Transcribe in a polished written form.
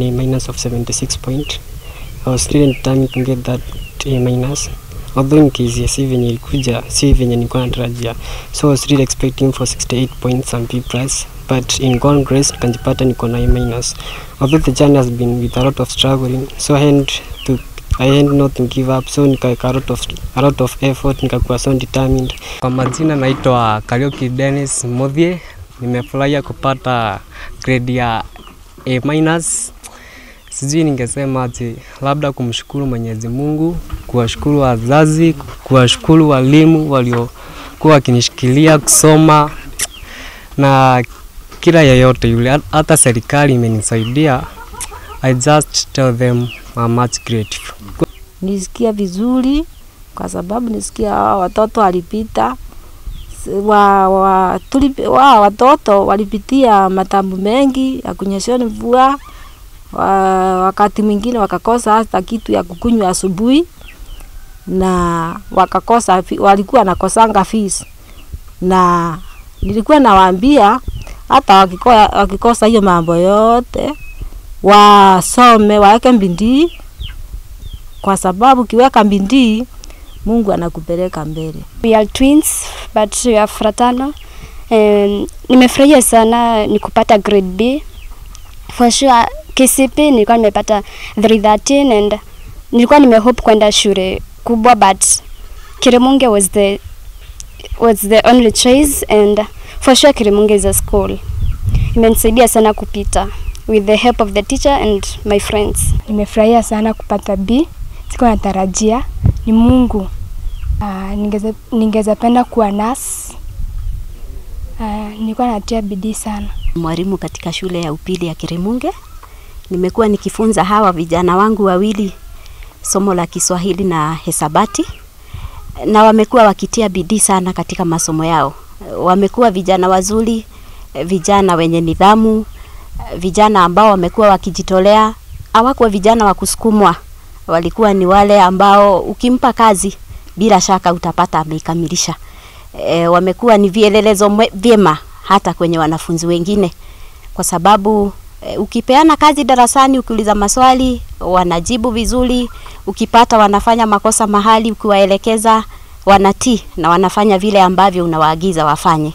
an A- of 76 point. I was really determined to get that A-. Although in KCSE venye ilikuja si venye nilikuwa natarajia. So I was really expecting for 68 points and B+, but in God's grace nikanjipata niko na A-. Although the journey has been with a lot of struggling, so I had not to give up, so nikaweka a lot of effort, nikakuwa so determined. Kwa majina naitwa Kariuki Dennis Muthie, nimefurahia kupata grade ya A-. Sijui ningesema ati labda kumshukuru Mwenyezi Mungu, kuwashukuru wazazi, kuwashukuru walimu waliokuwa wakinishikilia kusoma na kila yeyote yule, hata serikali imenisaidia. I just tell them I'm much grateful. Nisikia vizuri kwa sababu nisikia watoto walipita watoto walipitia matambu mengi ya kunyeshewa mvua, wakati mwingine wakakosa hata kitu ya kukunywa asubuhi, na walikuwa nakosanga fees, na nilikuwa nawaambia hata wakikosa hiyo mambo yote wasome, waeke bidii, kwa sababu kiweka bidii Mungu anakupeleka mbele. We are twins but we are fraternal. Nimefurahia sana nikupata grade B. For sure KCP nilikuwa nimepata 313 and nilikuwa nimehope kwenda shule kubwa, but Kirimunge was the only choice, and for sure Kirimunge is a school. Imenisaidia sana kupita with the help of the teacher and my friends. Nimefurahia sana kupata B. Sikuwa natarajia, ni Mungu. Ningezapenda kuwa nurse. Nilikuwa natia bidii sana. Mwalimu katika shule ya upili ya Kirimunge. Nimekuwa nikifunza hawa vijana wangu wawili somo la Kiswahili na hesabati, na wamekuwa wakitia bidii sana katika masomo yao. Wamekuwa vijana wazuri, vijana wenye nidhamu, vijana ambao wamekuwa wakijitolea. Hawakuwa vijana wa kusukumwa, walikuwa ni wale ambao ukimpa kazi bila shaka utapata ameikamilisha. Wamekuwa ni vielelezo vyema hata kwenye wanafunzi wengine, kwa sababu ukipeana kazi darasani, ukiuliza maswali wanajibu vizuri, ukipata wanafanya makosa mahali ukiwaelekeza wanatii na wanafanya vile ambavyo unawaagiza wafanye.